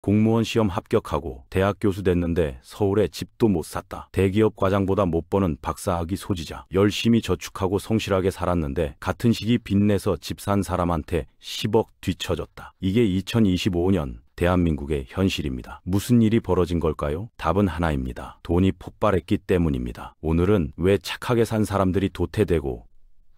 공무원 시험 합격하고 대학 교수 됐는데 서울에 집도 못 샀다. 대기업 과장보다 못 버는 박사학위 소지자. 열심히 저축하고 성실하게 살았는데 같은 시기 빚내서 집 산 사람한테 10억 뒤처졌다. 이게 2025년 대한민국의 현실입니다. 무슨 일이 벌어진 걸까요? 답은 하나입니다. 돈이 폭발했기 때문입니다. 오늘은 왜 착하게 산 사람들이 도태되고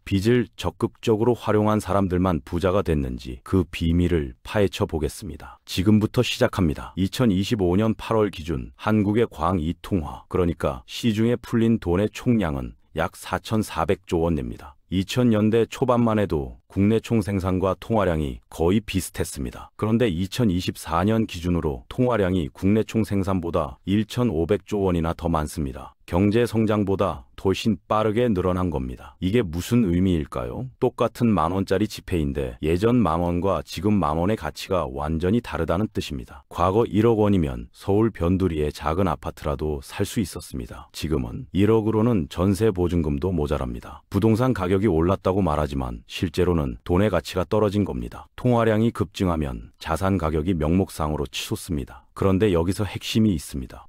빚을 적극적으로 활용한 사람들만 부자가 됐는지 그 비밀을 파헤쳐 보겠습니다. 지금부터 시작합니다. 2025년 8월 기준 한국의 광 통화, 그러니까 시중에 풀린 돈의 총량은 약 4,400조 원 됩니다. 2000년대 초반만 해도 국내 총생산과 통화량이 거의 비슷했습니다. 그런데 2024년 기준으로 통화량이 국내 총생산보다 1,500조 원이나 더 많습니다. 경제 성장보다 훨씬 빠르게 늘어난 겁니다. 이게 무슨 의미일까요? 똑같은 만원짜리 지폐인데 예전 만원과 지금 만원의 가치가 완전히 다르다는 뜻입니다. 과거 1억 원이면 서울 변두리의 작은 아파트라도 살 수 있었습니다. 지금은 1억으로는 전세 보증금도 모자랍니다. 부동산 가격이 올랐다고 말하지만 실제로는 돈의 가치가 떨어진 겁니다. 통화량이 급증하면 자산 가격이 명목상으로 치솟습니다. 그런데 여기서 핵심이 있습니다.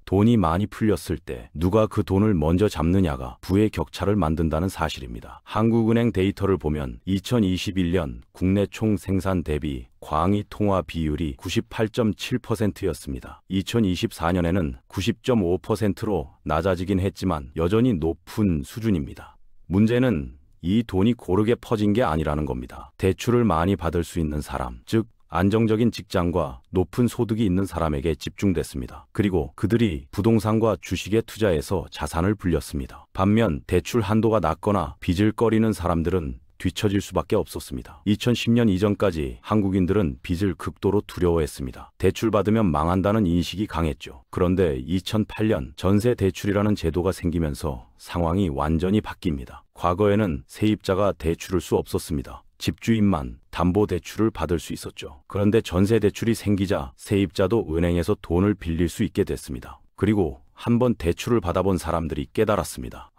돈이 많이 풀렸을 때 누가 그 돈을 먼저 잡느냐가 부의 격차를 만든다는 사실입니다. 한국은행 데이터를 보면 2021년 국내 총생산 대비 광의 통화 비율이 98.7%였습니다. 2024년에는 90.5%로 낮아지긴 했지만 여전히 높은 수준입니다. 문제는 이 돈이 고르게 퍼진 게 아니라는 겁니다. 대출을 많이 받을 수 있는 사람, 즉 안정적인 직장과 높은 소득이 있는 사람에게 집중됐습니다. 그리고 그들이 부동산과 주식에 투자해서 자산을 불렸습니다. 반면 대출 한도가 낮거나 빚을 꺼리는 사람들은 뒤처질 수밖에 없었습니다. 2010년 이전까지 한국인들은 빚을 극도로 두려워했습니다. 대출받으면 망한다는 인식이 강했죠. 그런데 2008년 전세 대출이라는 제도가 생기면서 상황이 완전히 바뀝니다. 과거에는 세입자가 대출을 수 없었습니다. 집주인만 담보대출을 받을 수 있었죠. 그런데 전세대출이 생기자 세입자도 은행에서 돈을 빌릴 수 있게 됐습니다. 그리고 한번 대출을 받아본 사람들이 깨달았습니다.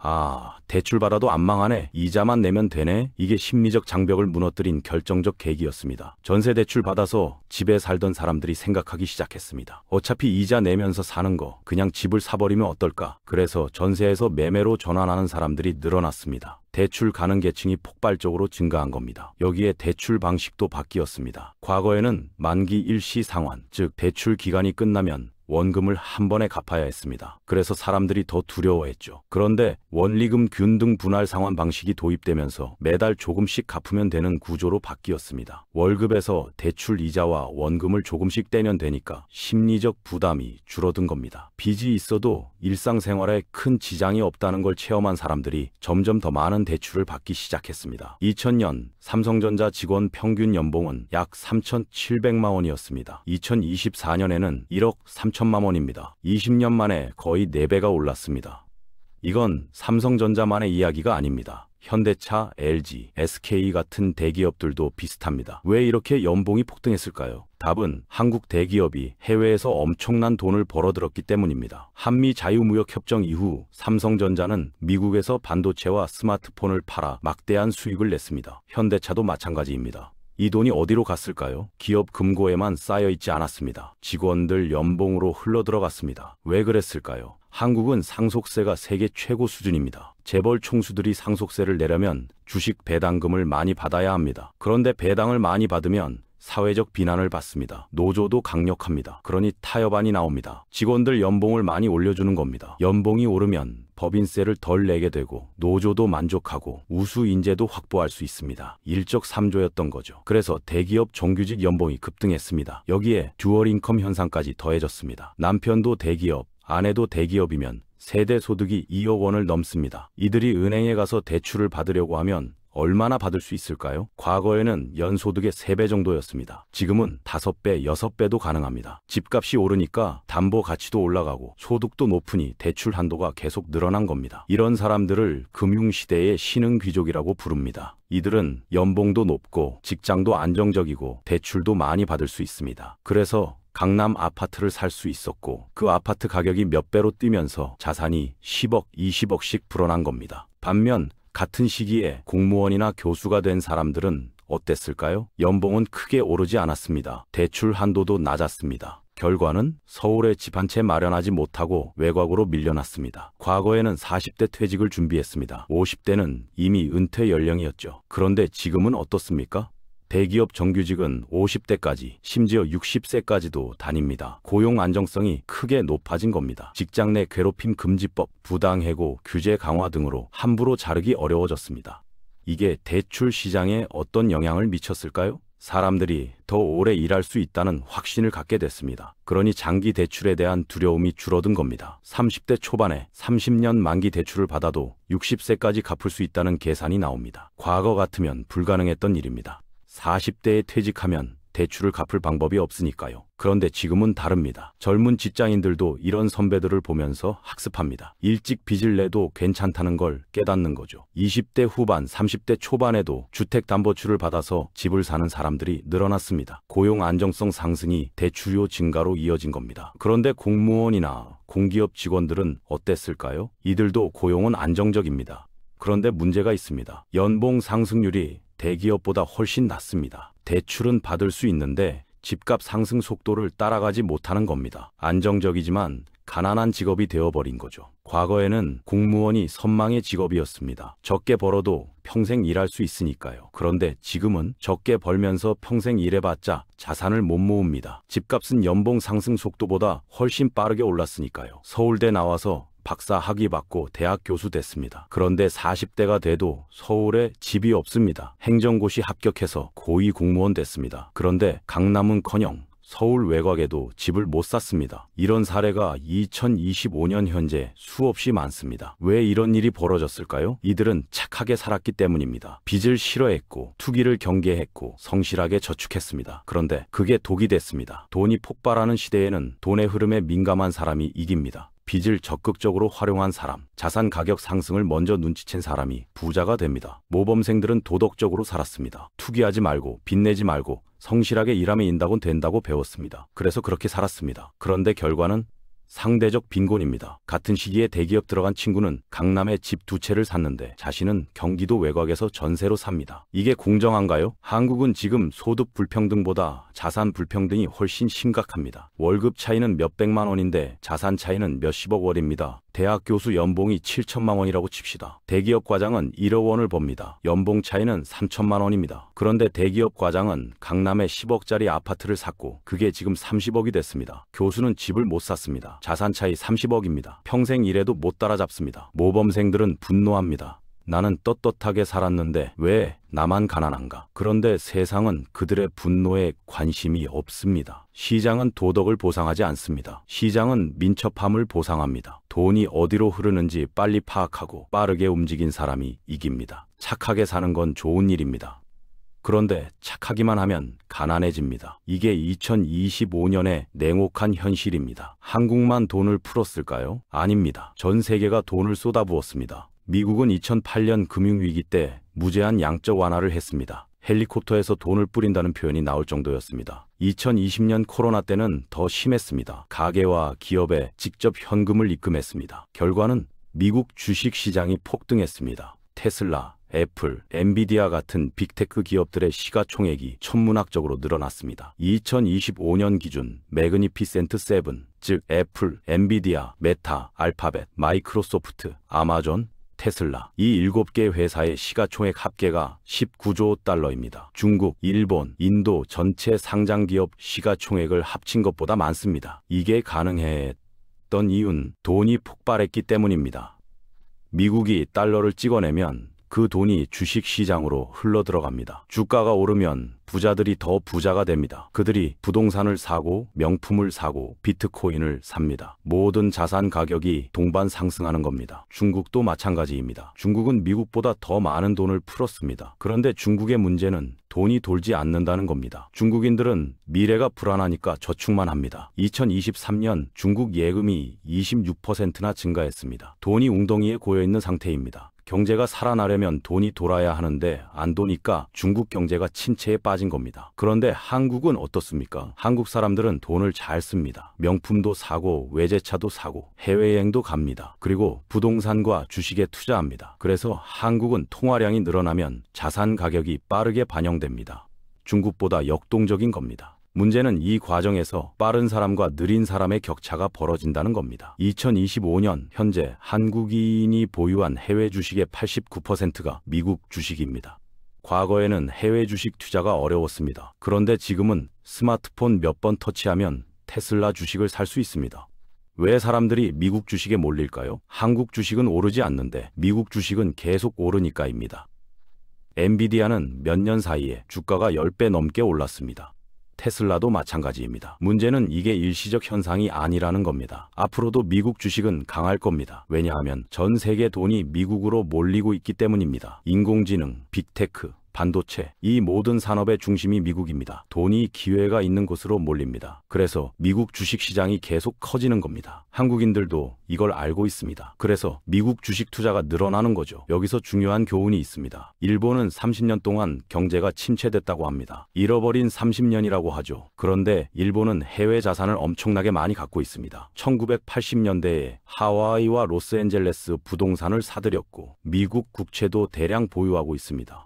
대출 받아도 안 망하네. 이자만 내면 되네. 이게 심리적 장벽을 무너뜨린 결정적 계기였습니다. 전세 대출 받아서 집에 살던 사람들이 생각하기 시작했습니다. 어차피 이자 내면서 사는 거 그냥 집을 사버리면 어떨까? 그래서 전세에서 매매로 전환하는 사람들이 늘어났습니다. 대출 가능 계층이 폭발적으로 증가한 겁니다. 여기에 대출 방식도 바뀌었습니다. 과거에는 만기 일시 상환, 즉 대출 기간이 끝나면 원금을 한 번에 갚아야 했습니다. 그래서 사람들이 더 두려워했죠. 그런데 원리금 균등 분할 상환 방식이 도입되면서 매달 조금씩 갚으면 되는 구조로 바뀌었습니다. 월급에서 대출 이자와 원금을 조금씩 떼면 되니까 심리적 부담이 줄어든 겁니다. 빚이 있어도 일상생활에 큰 지장이 없다는 걸 체험한 사람들이 점점 더 많은 대출을 받기 시작했습니다. 2000년 삼성전자 직원 평균 연봉은 약 3,700만 원이었습니다. 2024년에는 1억 3천만 원입니다. 20년 만에 거의 4배가 올랐습니다. 이건 삼성전자만의 이야기가 아닙니다. 현대차, LG, SK 같은 대기업들도 비슷합니다. 왜 이렇게 연봉이 폭등했을까요? 답은 한국 대기업이 해외에서 엄청난 돈을 벌어들였기 때문입니다. 한미 자유무역협정 이후 삼성전자는 미국에서 반도체와 스마트폰을 팔아 막대한 수익을 냈습니다. 현대차도 마찬가지입니다. 이 돈이 어디로 갔을까요? 기업 금고에만 쌓여있지 않았습니다. 직원들 연봉으로 흘러들어갔습니다. 왜 그랬을까요? 한국은 상속세가 세계 최고 수준입니다. 재벌 총수들이 상속세를 내려면 주식 배당금을 많이 받아야 합니다. 그런데 배당을 많이 받으면 사회적 비난을 받습니다. 노조도 강력합니다. 그러니 타협안이 나옵니다. 직원들 연봉을 많이 올려주는 겁니다. 연봉이 오르면 법인세를 덜 내게 되고 노조도 만족하고 우수 인재도 확보할 수 있습니다. 일적삼조였던 거죠. 그래서 대기업 정규직 연봉이 급등했습니다. 여기에 듀얼 인컴 현상까지 더해졌습니다. 남편도 대기업, 아내도 대기업이면 세대 소득이 2억 원을 넘습니다. 이들이 은행에 가서 대출을 받으려고 하면 얼마나 받을 수 있을까요? 과거에는 연소득의 3배 정도였습니다. 지금은 5배, 6배도 가능합니다. 집값이 오르니까 담보 가치도 올라가고 소득도 높으니 대출 한도가 계속 늘어난 겁니다. 이런 사람들을 금융시대의 신흥귀족이라고 부릅니다. 이들은 연봉도 높고 직장도 안정적이고 대출도 많이 받을 수 있습니다. 그래서 강남 아파트를 살 수 있었고 그 아파트 가격이 몇 배로 뛰면서 자산이 10억, 20억씩 불어난 겁니다. 반면 같은 시기에 공무원이나 교수가 된 사람들은 어땠을까요? 연봉은 크게 오르지 않았습니다. 대출 한도도 낮았습니다. 결과는 서울에 집 한 채 마련하지 못하고 외곽으로 밀려났습니다. 과거에는 40대 퇴직을 준비했습니다. 50대는 이미 은퇴 연령이었죠. 그런데 지금은 어떻습니까? 대기업 정규직은 50대까지, 심지어 60세까지도 다닙니다. 고용 안정성이 크게 높아진 겁니다. 직장 내 괴롭힘 금지법, 부당해고, 규제 강화 등으로 함부로 자르기 어려워졌습니다. 이게 대출 시장에 어떤 영향을 미쳤을까요? 사람들이 더 오래 일할 수 있다는 확신을 갖게 됐습니다. 그러니 장기 대출에 대한 두려움이 줄어든 겁니다. 30대 초반에 30년 만기 대출을 받아도 60세까지 갚을 수 있다는 계산이 나옵니다. 과거 같으면 불가능했던 일입니다. 40대에 퇴직하면 대출을 갚을 방법이 없으니까요. 그런데 지금은 다릅니다. 젊은 직장인들도 이런 선배들을 보면서 학습합니다. 일찍 빚을 내도 괜찮다는 걸 깨닫는 거죠. 20대 후반, 30대 초반에도 주택담보대출을 받아서 집을 사는 사람들이 늘어났습니다. 고용 안정성 상승이 대출료 증가로 이어진 겁니다. 그런데 공무원이나 공기업 직원들은 어땠을까요? 이들도 고용은 안정적입니다. 그런데 문제가 있습니다. 연봉 상승률이 대기업보다 훨씬 낮습니다. 대출은 받을 수 있는데 집값 상승 속도를 따라가지 못하는 겁니다. 안정적이지만 가난한 직업이 되어버린 거죠. 과거에는 공무원이 선망의 직업이었습니다. 적게 벌어도 평생 일할 수 있으니까요. 그런데 지금은 적게 벌면서 평생 일해봤자 자산을 못 모읍니다. 집값은 연봉 상승 속도보다 훨씬 빠르게 올랐으니까요. 서울대 나와서 박사 학위 받고 대학 교수 됐습니다. 그런데 40대가 돼도 서울에 집이 없습니다. 행정고시 합격해서 고위 공무원 됐습니다. 그런데 강남은커녕 서울 외곽에도 집을 못 샀습니다. 이런 사례가 2025년 현재 수없이 많습니다. 왜 이런 일이 벌어졌을까요? 이들은 착하게 살았기 때문입니다. 빚을 싫어했고 투기를 경계했고 성실하게 저축했습니다. 그런데 그게 독이 됐습니다. 돈이 폭발하는 시대에는 돈의 흐름에 민감한 사람이 이깁니다. 빚을 적극적으로 활용한 사람, 자산 가격 상승을 먼저 눈치챈 사람이 부자가 됩니다. 모범생들은 도덕적으로 살았습니다. 투기하지 말고 빚내지 말고 성실하게 일하면 인다곤 된다고 배웠습니다. 그래서 그렇게 살았습니다. 그런데 결과는 상대적 빈곤입니다. 같은 시기에 대기업 들어간 친구는 강남에 집 2채를 샀는데 자신은 경기도 외곽에서 전세로 삽니다. 이게 공정한가요? 한국은 지금 소득 불평등보다 자산 불평등이 훨씬 심각합니다. 월급 차이는 몇백만 원인데 자산 차이는 몇십억 원입니다. 대학 교수 연봉이 7천만 원이라고 칩시다. 대기업 과장은 1억 원을 법니다. 연봉 차이는 3천만 원입니다. 그런데 대기업 과장은 강남에 10억짜리 아파트를 샀고 그게 지금 30억이 됐습니다. 교수는 집을 못 샀습니다. 자산 차이 30억입니다. 평생 일해도 못 따라잡습니다. 모범생들은 분노합니다. 나는 떳떳하게 살았는데 왜 나만 가난한가? 그런데 세상은 그들의 분노에 관심이 없습니다. 시장은 도덕을 보상하지 않습니다. 시장은 민첩함을 보상합니다. 돈이 어디로 흐르는지 빨리 파악하고 빠르게 움직인 사람이 이깁니다. 착하게 사는 건 좋은 일입니다. 그런데 착하기만 하면 가난해집니다. 이게 2025년의 냉혹한 현실입니다. 한국만 돈을 풀었을까요? 아닙니다. 전 세계가 돈을 쏟아부었습니다. 미국은 2008년 금융위기 때 무제한 양적 완화를 했습니다. 헬리콥터에서 돈을 뿌린다는 표현이 나올 정도였습니다. 2020년 코로나 때는 더 심했습니다. 가계와 기업에 직접 현금을 입금했습니다. 결과는 미국 주식시장이 폭등했습니다. 테슬라, 애플, 엔비디아 같은 빅테크 기업들의 시가총액이 천문학적으로 늘어났습니다. 2025년 기준 매그니피센트 7, 즉 애플, 엔비디아, 메타, 알파벳, 마이크로소프트, 아마존, 테슬라 이 7개 회사의 시가총액 합계가 19조 달러입니다. 중국, 일본, 인도 전체 상장기업 시가총액을 합친 것보다 많습니다. 이게 가능했던 이유는 돈이 폭발했기 때문입니다. 미국이 달러를 찍어내면 그 돈이 주식시장으로 흘러들어갑니다. 주가가 오르면 부자들이 더 부자가 됩니다. 그들이 부동산을 사고 명품을 사고 비트코인을 삽니다. 모든 자산 가격이 동반 상승하는 겁니다. 중국도 마찬가지입니다. 중국은 미국보다 더 많은 돈을 풀었습니다. 그런데 중국의 문제는 돈이 돌지 않는다는 겁니다. 중국인들은 미래가 불안하니까 저축만 합니다. 2023년 중국 예금이 26%나 증가했습니다. 돈이 웅덩이에 고여있는 상태입니다. 경제가 살아나려면 돈이 돌아야 하는데 안 도니까 중국 경제가 침체에 빠진 겁니다. 그런데 한국은 어떻습니까? 한국 사람들은 돈을 잘 씁니다. 명품도 사고 외제차도 사고 해외여행도 갑니다. 그리고 부동산과 주식에 투자합니다. 그래서 한국은 통화량이 늘어나면 자산 가격이 빠르게 반영됩니다. 중국보다 역동적인 겁니다. 문제는 이 과정에서 빠른 사람과 느린 사람의 격차가 벌어진다는 겁니다. 2025년 현재 한국인이 보유한 해외 주식의 89%가 미국 주식입니다. 과거에는 해외 주식 투자가 어려웠습니다. 그런데 지금은 스마트폰 몇 번 터치하면 테슬라 주식을 살 수 있습니다. 왜 사람들이 미국 주식에 몰릴까요? 한국 주식은 오르지 않는데 미국 주식은 계속 오르니까입니다. 엔비디아는 몇 년 사이에 주가가 10배 넘게 올랐습니다. 테슬라도 마찬가지입니다. 문제는 이게 일시적 현상이 아니라는 겁니다. 앞으로도 미국 주식은 강할 겁니다. 왜냐하면 전 세계 돈이 미국으로 몰리고 있기 때문입니다. 인공지능, 빅테크, 반도체, 이 모든 산업의 중심이 미국입니다. 돈이 기회가 있는 곳으로 몰립니다. 그래서 미국 주식시장이 계속 커지는 겁니다. 한국인들도 이걸 알고 있습니다. 그래서 미국 주식 투자가 늘어나는 거죠. 여기서 중요한 교훈이 있습니다. 일본은 30년 동안 경제가 침체됐다고 합니다. 잃어버린 30년이라고 하죠. 그런데 일본은 해외 자산을 엄청나게 많이 갖고 있습니다. 1980년대에 하와이와 로스앤젤레스 부동산을 사들였고 미국 국채도 대량 보유하고 있습니다.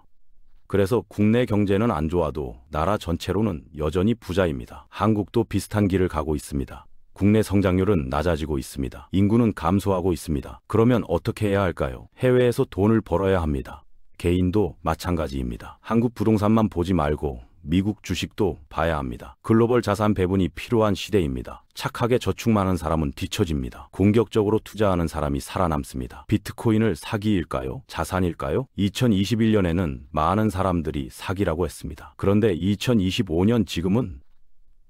그래서 국내 경제는 안 좋아도 나라 전체로는 여전히 부자입니다. 한국도 비슷한 길을 가고 있습니다. 국내 성장률은 낮아지고 있습니다. 인구는 감소하고 있습니다. 그러면 어떻게 해야 할까요? 해외에서 돈을 벌어야 합니다. 개인도 마찬가지입니다. 한국 부동산만 보지 말고 미국 주식도 봐야 합니다. 글로벌 자산 배분이 필요한 시대입니다. 착하게 저축하는 사람은 뒤처집니다. 공격적으로 투자하는 사람이 살아남습니다. 비트코인을 사기일까요? 자산일까요? 2021년에는 많은 사람들이 사기라고 했습니다. 그런데 2025년 지금은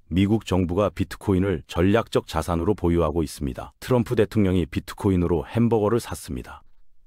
미국 정부가 비트코인을 전략적 자산으로 보유하고 있습니다. 트럼프 대통령이 비트코인으로 햄버거를 샀습니다.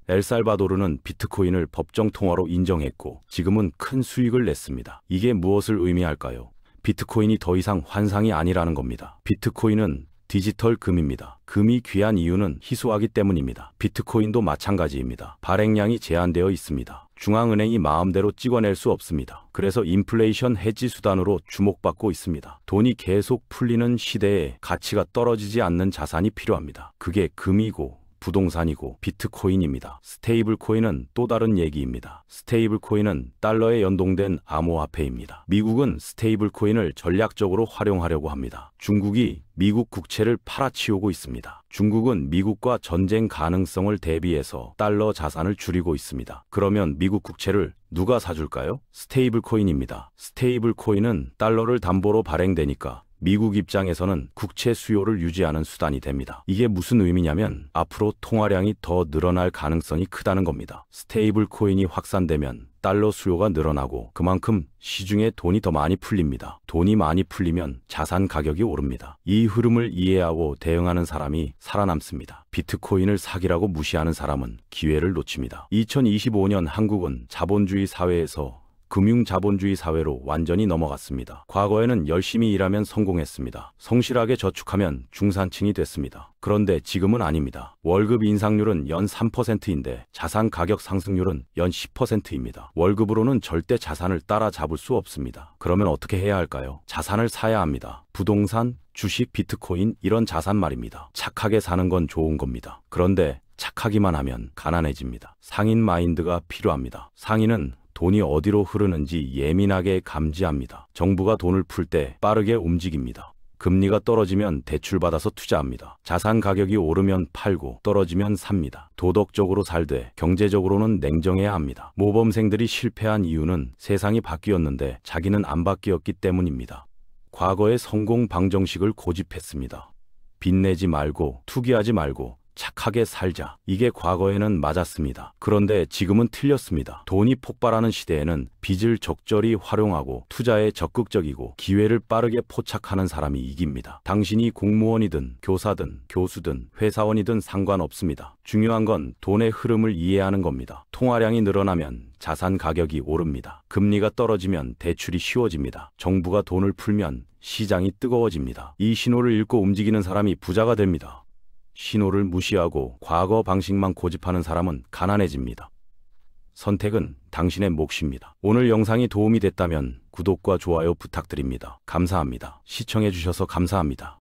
엘살바도르는 비트코인을 법정 통화로 인정했고 지금은 큰 수익을 냈습니다. 이게 무엇을 의미할까요? 비트코인이 더 이상 환상이 아니라는 겁니다. 비트코인은 디지털 금입니다. 금이 귀한 이유는 희소하기 때문입니다. 비트코인도 마찬가지입니다. 발행량이 제한되어 있습니다. 중앙은행이 마음대로 찍어낼 수 없습니다. 그래서 인플레이션 해지 수단으로 주목받고 있습니다. 돈이 계속 풀리는 시대에 가치가 떨어지지 않는 자산이 필요합니다. 그게 금이고 부동산이고 비트코인입니다. 스테이블 코인은 또 다른 얘기입니다. 스테이블 코인은 달러에 연동된 암호화폐입니다. 미국은 스테이블 코인을 전략적으로 활용하려고 합니다. 중국이 미국 국채를 팔아치우고 있습니다. 중국은 미국과 전쟁 가능성을 대비해서 달러 자산을 줄이고 있습니다. 그러면 미국 국채를 누가 사줄까요? 스테이블 코인입니다. 스테이블 코인은 달러를 담보로 발행되니까 미국 입장에서는 국채 수요를 유지하는 수단이 됩니다. 이게 무슨 의미냐면 앞으로 통화량이 더 늘어날 가능성이 크다는 겁니다. 스테이블 코인이 확산되면 달러 수요가 늘어나고 그만큼 시중에 돈이 더 많이 풀립니다. 돈이 많이 풀리면 자산 가격이 오릅니다. 이 흐름을 이해하고 대응하는 사람이 살아남습니다. 비트코인을 사기라고 무시하는 사람은 기회를 놓칩니다. 2025년 한국은 자본주의 사회에서 금융자본주의 사회로 완전히 넘어갔습니다. 과거에는 열심히 일하면 성공했습니다. 성실하게 저축하면 중산층이 됐습니다. 그런데 지금은 아닙니다. 월급 인상률은 연 3%인데 자산 가격 상승률은 연 10%입니다. 월급으로는 절대 자산을 따라잡을 수 없습니다. 그러면 어떻게 해야 할까요? 자산을 사야 합니다. 부동산, 주식, 비트코인 이런 자산 말입니다. 착하게 사는 건 좋은 겁니다. 그런데 착하기만 하면 가난해집니다. 상인 마인드가 필요합니다. 상인은 돈이 어디로 흐르는지 예민하게 감지합니다. 정부가 돈을 풀 때 빠르게 움직입니다. 금리가 떨어지면 대출받아서 투자합니다. 자산 가격이 오르면 팔고 떨어지면 삽니다. 도덕적으로 살되 경제적으로는 냉정해야 합니다. 모범생들이 실패한 이유는 세상이 바뀌었는데 자기는 안 바뀌었기 때문입니다. 과거의 성공 방정식을 고집했습니다. 빚내지 말고 투기하지 말고 착하게 살자. 이게 과거에는 맞았습니다. 그런데 지금은 틀렸습니다. 돈이 폭발하는 시대에는 빚을 적절히 활용하고 투자에 적극적이고 기회를 빠르게 포착하는 사람이 이깁니다. 당신이 공무원이든 교사든 교수든 회사원이든 상관없습니다. 중요한 건 돈의 흐름을 이해하는 겁니다. 통화량이 늘어나면 자산 가격이 오릅니다. 금리가 떨어지면 대출이 쉬워집니다. 정부가 돈을 풀면 시장이 뜨거워집니다. 이 신호를 읽고 움직이는 사람이 부자가 됩니다. 신호를 무시하고 과거 방식만 고집하는 사람은 가난해집니다. 선택은 당신의 몫입니다. 오늘 영상이 도움이 됐다면 구독과 좋아요 부탁드립니다. 감사합니다. 시청해주셔서 감사합니다.